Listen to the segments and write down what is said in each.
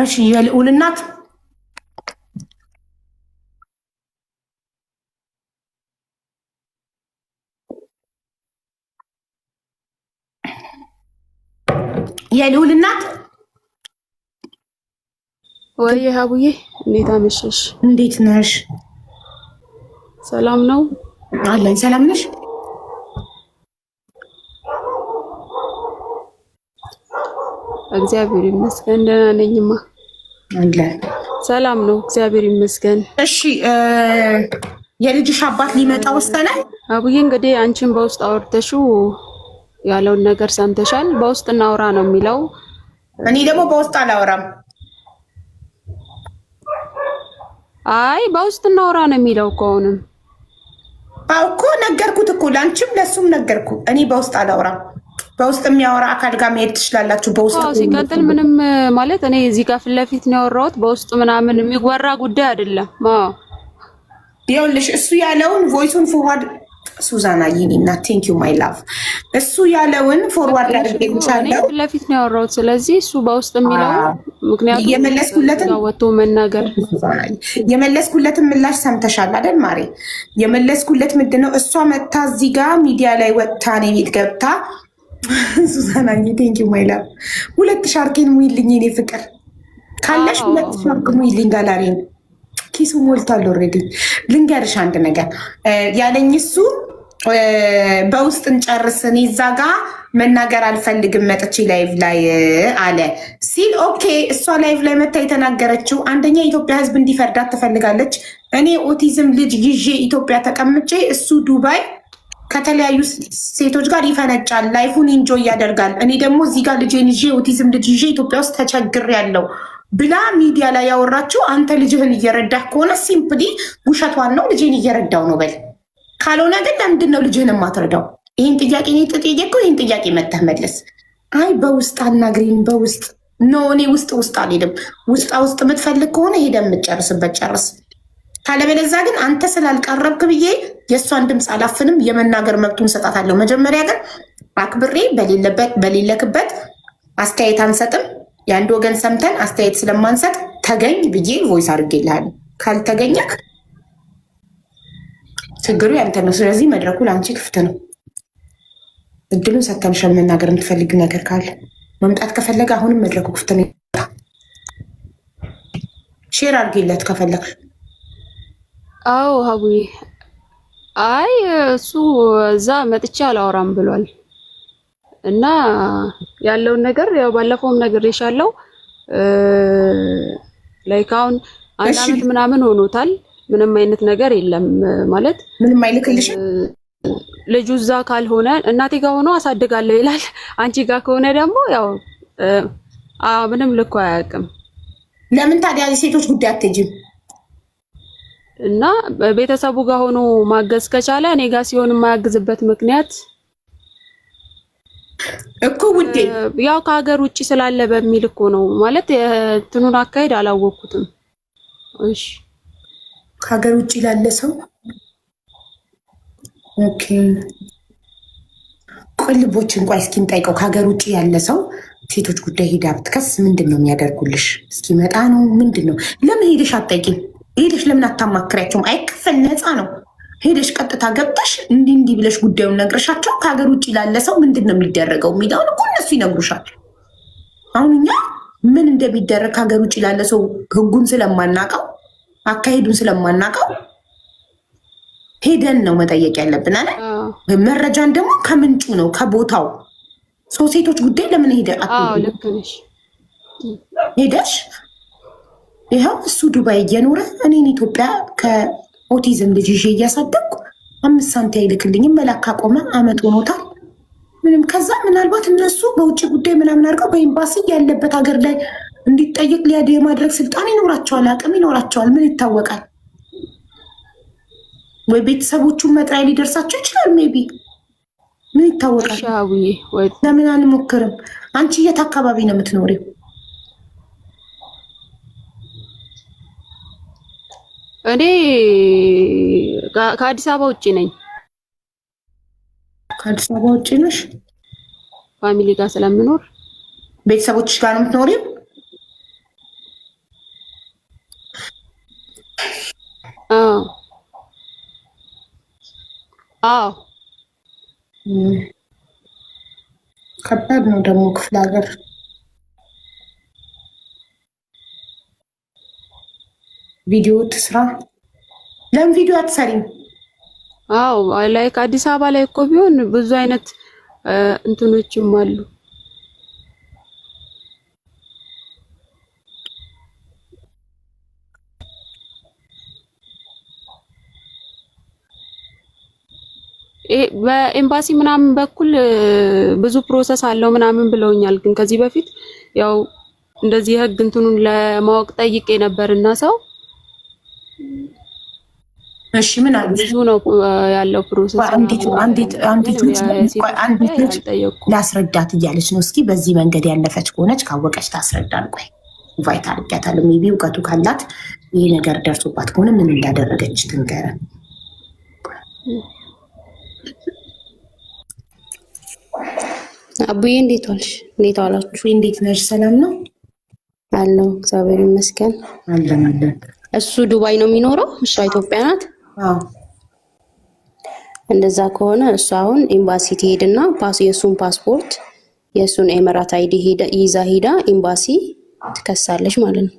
እሺ የልዑል እናት የልዑል እናት ወይ ሀቡዬ እንዴት አመሸሽ? እንዴት ነሽ? ሰላም ነው አለኝ። ሰላም ነሽ? እግዚአብሔር ይመስገን ደህና ነኝማ። አለን። ሰላም ነው እግዚአብሔር ይመስገን። እሺ የልጅሽ አባት ሊመጣ ወሰነ? ሀቡዬ እንግዲህ አንቺን በውስጥ አወርተሽው ያለውን ነገር ሰምተሻል። በውስጥ እናውራ ነው የሚለው። እኔ ደግሞ በውስጥ አላወራም። አይ በውስጥ እናውራ ነው የሚለው እኮ አሁንም እኮ ነገርኩት እኮ ለአንቺም ለሱም ነገርኩ። እኔ በውስጥ አላወራም። በውስጥ የሚያወራ አካል ጋር መሄድ ትችላላችሁ። በውስጥ ሲቀጥል ምንም ማለት እኔ እዚህ ጋር ፊት ለፊት ነው ያወራሁት። በውስጥ ምናምን የሚወራ ጉዳይ አይደለም። ይኸውልሽ እሱ ያለውን ቮይሱን ፎርዋርድ ሱዛና ይኒና ቴንክ ዩ ማይ ላቭ እሱ ያለውን ፎርዋርድ አድርጌልሻለሁ። ፊት ለፊት ነው ያወራሁት። ስለዚህ እሱ በውስጥ የሚለው ምክንያቱም የመለስኩለትን ወጥቶ መናገር የመለስኩለትን ምላሽ ሰምተሻል አይደል ማሬ? የመለስኩለት ምንድነው እሷ መታ እዚህ ጋር ሚዲያ ላይ ወጥታ ነው ቤት ገብታ ሱዛና ቴንክ ዩ ማይ ላቭ ሁለት ሻርኬን ሙይልኝ የኔ ፍቅር ካለሽ ሁለት ሻርክ ሙይልኝ ጋላሪን ኪሱ ሞልቷል ኦልሬዲ። ልንገርሽ አንድ ነገር ያለኝ እሱ በውስጥ እንጨርስ እኔ እዛ ጋ መናገር አልፈልግም መጥቼ ላይቭ ላይ አለ ሲል ኦኬ። እሷ ላይቭ ላይ መታ የተናገረችው አንደኛ የኢትዮጵያ ሕዝብ እንዲፈርዳት ትፈልጋለች። እኔ ኦቲዝም ልጅ ይዤ ኢትዮጵያ ተቀምጬ እሱ ዱባይ ከተለያዩ ሴቶች ጋር ይፈነጫል፣ ላይፉን ኢንጆይ ያደርጋል። እኔ ደግሞ እዚህ ጋር ልጄን ይዤ ኦቲዝም ልጅ ይዤ ኢትዮጵያ ውስጥ ተቸግሬያለሁ ብላ ሚዲያ ላይ ያወራችው አንተ ልጅህን እየረዳህ ከሆነ ሲምፕሊ ውሸቷን ነው፣ ልጅህን እየረዳው ነው በል። ካልሆነ ግን ለምንድን ነው ልጅህን የማትረዳው? ይህን ጥያቄ ተጠየቅኩ። ይህን ጥያቄ መተህ መልስ። አይ በውስጥ አናግሪኝ፣ በውስጥ ኖ እኔ ውስጥ አልሄድም። ውስጥ የምትፈልግ ከሆነ ሄደ የምትጨርስበት ጨርስ። ካለበለዛ ግን አንተ ስላልቀረብክ ብዬ የእሷን ድምፅ አላፍንም፣ የመናገር መብቱን ሰጣታለሁ። መጀመሪያ ግን አክብሬ በሌለክበት አስተያየት አንሰጥም። የአንድ ወገን ሰምተን አስተያየት ስለማንሰጥ ተገኝ ብዬ ቮይስ አድርጌልሃለሁ። ካልተገኘክ ችግሩ ያንተ ነው። ስለዚህ መድረኩ ለአንቺ ክፍት ነው። እድሉን ሰተንሽ መናገር የምትፈልግ ነገር ካለ መምጣት ከፈለገ አሁንም መድረኩ ክፍት ነው። ሼር አድርጌለት ከፈለግሽ። አዎ ሀቡዬ አይ እሱ እዛ መጥቼ አላወራም ብሏል እና ያለውን ነገር ያው ባለፈውም ነግሬሻለሁ። ላይክ አሁን አንድ አመት ምናምን ሆኖታል። ምንም አይነት ነገር የለም ማለት ምንም አይልክልሽም። ልጁ እዛ ካልሆነ እናቴ ጋር ሆኖ አሳድጋለሁ ይላል። አንቺ ጋር ከሆነ ደግሞ ያው ምንም ልኮ አያውቅም። ለምን ታዲያ የሴቶች ጉዳይ አትሄጂም? እና ቤተሰቡ ጋር ሆኖ ማገዝ ከቻለ እኔ ጋር ሲሆን የማያግዝበት ምክንያት እኮ ውዴ ያው ከሀገር ውጭ ስላለ በሚል እኮ ነው። ማለት እንትኑን አካሄድ አላወቅኩትም። እሺ ከሀገር ውጭ ላለ ሰው ኦኬ። ቆልቦችን ቆይ እስኪ እንጠይቀው። ከሀገር ውጭ ያለ ሰው ሴቶች ጉዳይ ሄዳ ብትከስ ምንድን ነው የሚያደርጉልሽ? እስኪመጣ ነው ምንድን ነው? ለምን ሄደሽ አትጠይቂም? ሄደሽ ለምን አታማክሪያቸውም? አይከፈል ነፃ ነው። ሄደሽ ቀጥታ ገብተሽ እንዲህ ብለሽ ጉዳዩን ነግረሻቸው ከሀገር ውጭ ላለ ሰው ምንድን ነው የሚደረገው የሚለውን እኮ እነሱ ይነግሩሻል። አሁን እኛ ምን እንደሚደረግ ከሀገር ውጭ ላለ ሰው ህጉን ስለማናቀው አካሄዱን ስለማናቀው ሄደን ነው መጠየቅ ያለብን አለ። መረጃን ደግሞ ከምንጩ ነው ከቦታው። ሴቶች ጉዳይ ለምን ሄደሽ ይኸው እሱ ዱባይ እየኖረ እኔን ኢትዮጵያ ከኦቲዝም ልጅ ይዤ እያሳደግኩ 5 ሳንቲ አይልክልኝም። መላክ ካቆመ አመት ሆኖታል። ምንም ከዛ ምናልባት እነሱ በውጭ ጉዳይ ምናምን አድርገው በኤምባሲ ያለበት ሀገር ላይ እንዲጠየቅ ሊያድ የማድረግ ስልጣን ይኖራቸዋል፣ አቅም ይኖራቸዋል። ምን ይታወቃል? ወይ ቤተሰቦቹን መጥሪያ ሊደርሳቸው ይችላል። ሜቢ ምን ይታወቃል? ለምን አንሞክርም? አንቺ የት አካባቢ ነው የምትኖሪው? እኔ ከአዲስ አበባ ውጭ ነኝ። ከአዲስ አበባ ውጭ ነሽ? ፋሚሊ ጋር ስለምኖር ቤተሰቦችሽ ጋር ነው የምትኖሪው? አዎ ከባድ ነው ደግሞ ክፍለ ሀገር። ቪዲዮ ትስራ። ለምን ቪዲዮ አትሰሪም? አዎ ላይክ አዲስ አበባ ላይ እኮ ቢሆን ብዙ አይነት እንትኖችም አሉ። በኤምባሲ ምናምን በኩል ብዙ ፕሮሰስ አለው ምናምን ብለውኛል። ግን ከዚህ በፊት ያው እንደዚህ ህግ እንትኑን ለማወቅ ጠይቄ ነበርና ሰው እሺ ምን አሉ? ብዙ ነው ያለው ፕሮሰስ። አንዲት ልጅ ላስረዳት እያለች ነው። እስኪ በዚህ መንገድ ያለፈች ከሆነች ካወቀች ታስረዳን። ቆይ ኢንቫይት አድርጊያታለሁ። ሜቢ እውቀቱ ካላት ይህ ነገር ደርሶባት ከሆነ ምን እንዳደረገች ትንገረን። አቡዬ እንዴት ዋልሽ? እንዴት ዋላችሁ? እንዴት ነሽ? ሰላም ነው አለው። እግዚአብሔር ይመስገን አለን። እሱ ዱባይ ነው የሚኖረው፣ እሷ ኢትዮጵያ ናት። አዎ እንደዛ ከሆነ እሱ አሁን ኤምባሲ ትሄድና የእሱን ፓስፖርት የእሱን ኤምራት አይዲ ይዛ ሄዳ ኤምባሲ ትከሳለች ማለት ነው።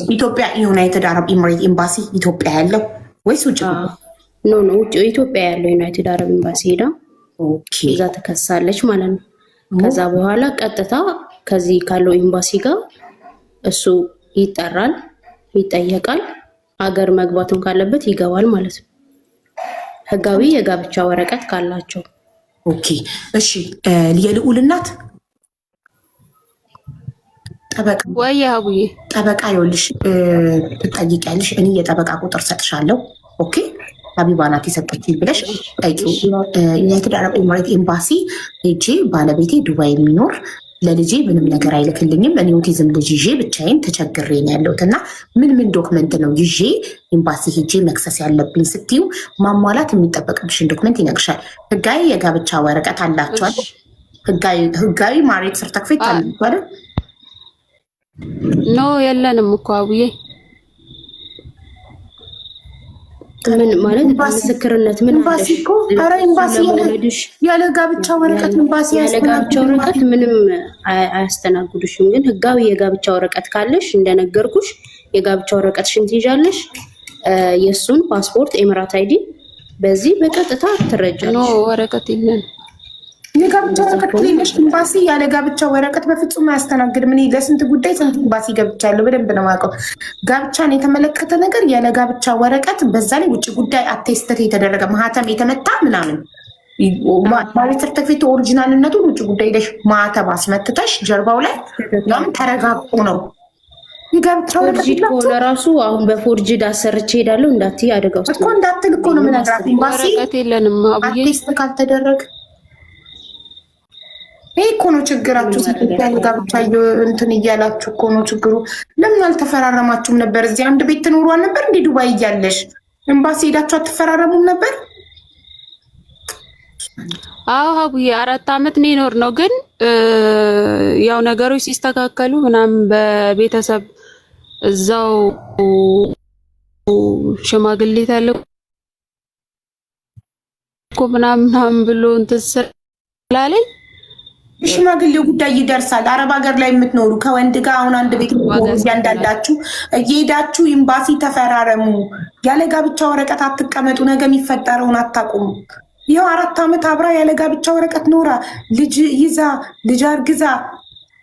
ኢትዮጵያ ዩናይትድ አረብ ኤምሬት ኤምባሲ ኢትዮጵያ ያለው ወይስ ውጭ? ኖ ውጭ ኢትዮጵያ ያለው ዩናይትድ አረብ ኤምባሲ ሄዳ እዛ ትከሳለች ማለት ነው። ከዛ በኋላ ቀጥታ ከዚህ ካለው ኤምባሲ ጋር እሱ ይጠራል፣ ይጠየቃል። ሀገር መግባትም ካለበት ይገባል ማለት ነው። ህጋዊ የጋብቻ ወረቀት ካላቸው። ኦኬ እሺ። የልዑል እናት ጠበቃ ወይ አቡዬ ጠበቃ ይኸውልሽ ትጠይቂያለሽ። እኔ የጠበቃ ቁጥር ሰጥሻለሁ። ኦኬ ሀቢባ ናት የሰጠችኝ ብለሽ ጠይቂው። ዩናይትድ አረብ ኤምሬት ኤምባሲ ሄጄ ባለቤቴ ዱባይ የሚኖር ለልጄ ምንም ነገር አይልክልኝም፣ እኔ ኦቲዝም ልጅ ይዤ ብቻዬን ተቸግሬ ነው ያለሁት እና ምን ዶክመንት ነው ይዤ ኤምባሲ ሄጄ መክሰስ ያለብኝ ስትዩ ማሟላት የሚጠበቅብሽን ዶክመንት ይነግርሻል። ህጋዊ የጋብቻ ወረቀት አላቸዋል። ህጋዊ ማሬት ሰርተክፌት አላቸዋል። ኖ የለንም እኮ አቡዬ። ምን ማለት ምስክርነት ምን ኤምባሲ እኮ ኧረ ኤምባሲ ያለ ጋብቻ ወረቀት ኤምባሲ ያለ ጋብቻ ወረቀት ምንም አያስተናግዱሽም። ግን ህጋዊ የጋብቻ ወረቀት ካለሽ እንደነገርኩሽ የጋብቻ ወረቀትሽን ትይዣለሽ፣ የእሱን ፓስፖርት ኤምራት አይዲ በዚህ በቀጥታ ትረጃለሽ። ኖ ወረቀት የለን። የጋብቻ ወረቀት ከሌለሽ ኤምባሲ ያለ ጋብቻ ወረቀት በፍጹም አያስተናግድም። እኔ ለስንት ጉዳይ ስንት ኤምባሲ ገብቻለሁ፣ በደንብ ነው የማውቀው። ጋብቻን የተመለከተ ነገር ያለ ጋብቻ ወረቀት፣ በዛ ላይ ውጭ ጉዳይ አቴስተት የተደረገ ማህተም የተመታ ምናምን ማለት ሰርተፊኬት ኦሪጂናልነቱን ውጭ ጉዳይ ሄደሽ ማህተም አስመትተሽ ጀርባው ላይ ያም ተረጋግጦ ነው የጋብቻ ወረቀት ከሆነ ራሱ አሁን በፎርጅድ አሰርቼ ሄዳለሁ እንዳትዪ አደጋ ውስጥ እኮ እንዳትል እኮ ነው የምነግራት። ኤምባሲ ወረቀት የለንም አቡዬ። አቴስት ካልተደረገ ይሄ እኮ ነው ችግራችሁ። ያለ ጋብቻ እንትን እያላችሁ እኮ ነው ችግሩ። ለምን አልተፈራረማችሁም ነበር? እዚህ አንድ ቤት ትኖሯል ነበር እንዴ? ዱባይ እያለሽ ኤምባሲ ሄዳችሁ አትፈራረሙም ነበር? አዎ አቡዬ 4 ዓመት ነው የኖርነው። ግን ያው ነገሮች ሲስተካከሉ ምናምን በቤተሰብ እዛው ሽማግሌ ተልኮ ምናምን ብሎ እንትን ስላለኝ ሽማግሌው ጉዳይ ይደርሳል። አረብ ሀገር ላይ የምትኖሩ ከወንድ ጋር አሁን አንድ ቤት እያንዳንዳችሁ እየሄዳችሁ ኤምባሲ ተፈራረሙ። ያለ ጋብቻ ወረቀት አትቀመጡ። ነገ የሚፈጠረውን አታውቁም። ይኸው 4 ዓመት አብራ ያለ ጋብቻ ወረቀት ኖራ ልጅ ይዛ ልጅ አርግዛ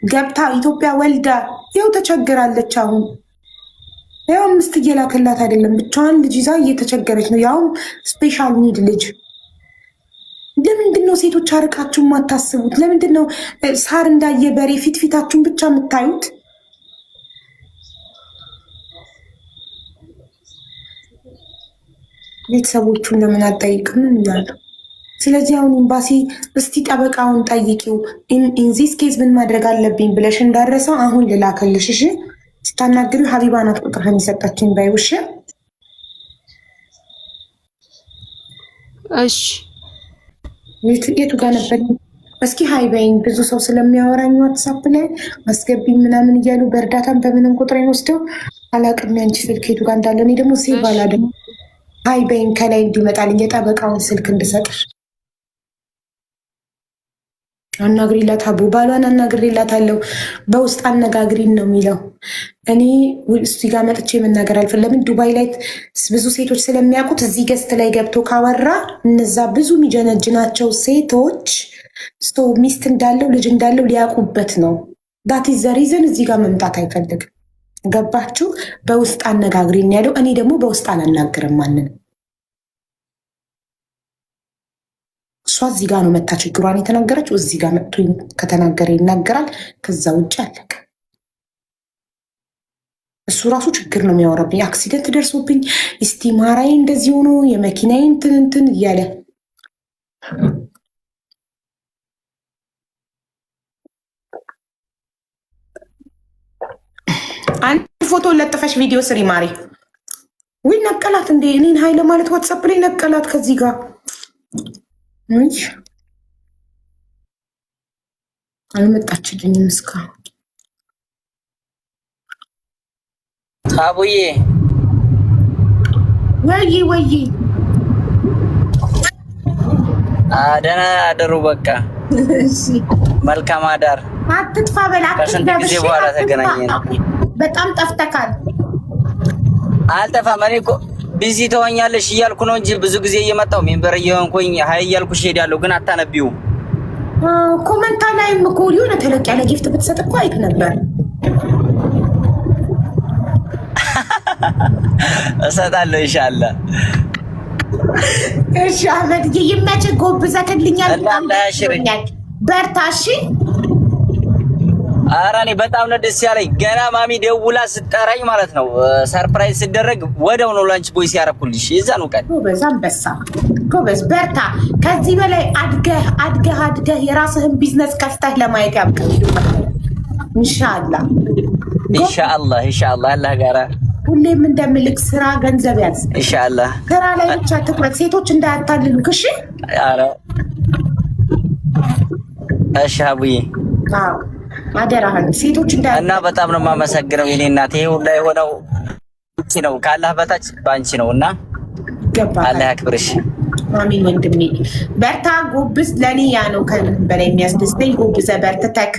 ገብታ ኢትዮጵያ ወልዳ ይኸው ተቸግራለች። አሁን ያው 5 እየላከላት አይደለም ብቻዋን ልጅ ይዛ እየተቸገረች ነው። ያው ስፔሻል ኒድ ልጅ። ለምንድን ነው ሴቶች አርቃችሁ የማታስቡት? ለምንድን ነው ሳር እንዳየ በሬ ፊታችሁን ብቻ የምታዩት? ቤተሰቦቹን ለምን አጠይቅም እያሉ። ስለዚህ አሁን ኤምባሲ እስቲ ጠበቃውን ጠይቂው። ኢንዚስ ኬዝ ምን ማድረግ አለብኝ ብለሽ እንዳረሰው አሁን ልላከልሽ። እሺ ስታናግሪው ሀቢባ ናት ቁጥርህን የሰጣችኝ ባይው። እሺ እሺ የቱ ጋር ነበር? እስኪ ሀይ በይኝ። ብዙ ሰው ስለሚያወራኝ ዋትሳፕ ላይ አስገቢኝ ምናምን እያሉ በእርዳታም በምንም ቁጥሬን ወስደው አላቅም። ያንቺ ስልክ የቱ ጋር እንዳለ እኔ ደግሞ ሴቭ አላደረኩም። ሀይ በይን ከላይ እንዲመጣልኝ የጠበቃውን ስልክ እንድሰጥሽ አናግሪላት። አቡ ባሏን አናግሪላታለሁ። በውስጥ አነጋግሪን ነው የሚለው። እኔ እዚህ ጋር መጥቼ መናገር አልፈለምን። ዱባይ ላይ ብዙ ሴቶች ስለሚያውቁት እዚህ ገስት ላይ ገብቶ ካወራ እነዛ ብዙ የሚጀነጅናቸው ሴቶች ሚስት እንዳለው ልጅ እንዳለው ሊያውቁበት ነው። ዳት ኢዝ ዘ ሪዝን እዚህ ጋር መምጣት አይፈልግም። ገባችሁ? በውስጥ አነጋግሪን ያለው። እኔ ደግሞ በውስጥ አላናግርም ማንንም። እሷ እዚህ ጋር ነው መታ ችግሯን የተናገረችው። እዚህ ጋር መጥቶ ከተናገረ ይናገራል። ከዛ ውጭ አለቀ። እሱ ራሱ ችግር ነው የሚያወራብኝ። አክሲደንት ደርሶብኝ እስቲማራይ እንደዚህ ሆኖ የመኪናዬ እንትን እያለ አንድ ፎቶ ለጥፈሽ ቪዲዮ ስሪ ማሪ። ወይ ነቀላት እንዴ እኔን ሀይለ ማለት ዋትሳፕ ላይ ነቀላት ከዚህ ጋር አልመጣችልኝም እስካሁን። አቡዬ ወይ ደህና አደሩ። በቃ መልካም አዳር። አትጥፋ በላ። ከስንት ጊዜ በኋላ ተገናኘን። በጣም ጠፍተካል። አልጠፋም። እኔ እኮ ቢዚ ተወኛለሽ እያልኩ ነው እንጂ ብዙ ጊዜ እየመጣሁ ሜምበር እየሆንኩኝ ሀይ እያልኩሽ እሄዳለሁ፣ ግን አታነቢውም። ኮመንታ ላይም እኮ የሆነ ተለቅ ያለ ጊፍት ብትሰጥ እኮ አይት ነበር። እሰጣለሁ ኢንሻአላህ። እሺ አህመድ ይመችህ። ጎብዘክልኛል። በርታ እሺ። ኧረ እኔ በጣም ነው ደስ ያለኝ። ገና ማሚ ደውላ ስጠራኝ ማለት ነው ሰርፕራይዝ ሲደረግ ወደው ነው ላንች ቦይስ ያረኩልሽ። የዛን ቀን ጎበዝ አንበሳ ጎበዝ፣ በርታ። ከዚህ በላይ አድገህ የራስህን ቢዝነስ ከፍተህ ለማየት ያብቃህ ኢንሻአላህ። ኢንሻአላህ አላህ ጋራ ሁሌም እንደምልክ ስራ ገንዘብ ያዝ። ኢንሻአላህ ስራ ላይ ብቻ ትኩረት፣ ሴቶች እንዳያታልሉ። እሺ አረ እሺ አቡዬ አደራህን ሴቶች እንዳያታልሉ። እና በጣም ነው የማመሰግነው የኔ እናት። ይሄ ሁሉ የሆነው ነው ካላህ በታች ባንቺ ነውና አላህ ያክብርሽ። አሚን ወንድሜ፣ በርታ ጎብዝ። ለኔ ያ ነው ከምን በላይ የሚያስደስተኝ። ጎብዘ በርትተክ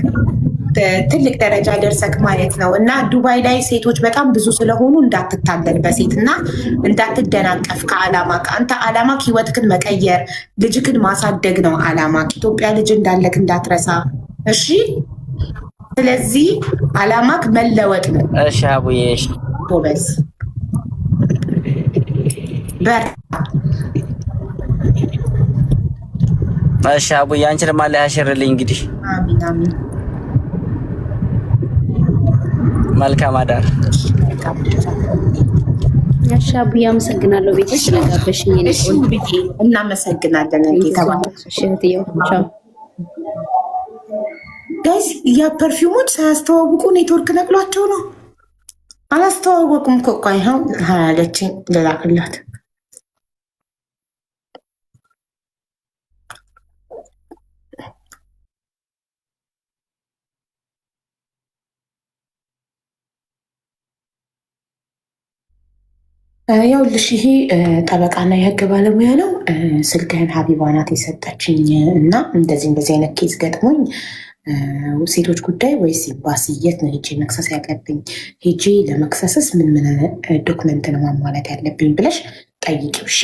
ትልቅ ደረጃ ደርሰክ ማየት ነው። እና ዱባይ ላይ ሴቶች በጣም ብዙ ስለሆኑ እንዳትታለል በሴት እና እንዳትደናቀፍ ከአላማ አንተ አላማክ ህይወትክን መቀየር ልጅክን ማሳደግ ነው አላማክ። ኢትዮጵያ ልጅ እንዳለክ እንዳትረሳ እሺ። ስለዚህ አላማክ መለወጥ ነው። እሺ አቡዬ ጎበዝ በርታ። እሺ አቡዬ አንቺንም አላህ ያሽርልኝ። እንግዲህ አሚን አሚን። መልካም አዳር። እሺ አቡዬ አመሰግናለሁ። ቤት ስለጋበሽኝ እኔ ብዬ እናመሰግናለን። ጋይስ ያ ፐርፊውሙን ሳያስተዋውቁ ኔትወርክ ነቅሏቸው ነው። አላስተዋወቁም እኮ ቆይ ይኸው አለችኝ ልላክላት። ያውልሽ ይሄ ጠበቃና የህግ ባለሙያ ነው። ስልክህን ሀቢባ ናት የሰጠችኝ እና እንደዚህ አይነት ኬዝ ገጥሞኝ ሴቶች ጉዳይ ወይስ ኤምባሲ የት ነው ሄጄ መክሰስ ያለብኝ? ሄጄ ለመክሰስስ ምን ዶክመንት ነው ማሟላት ያለብኝ ብለሽ ጠይቂው እሺ።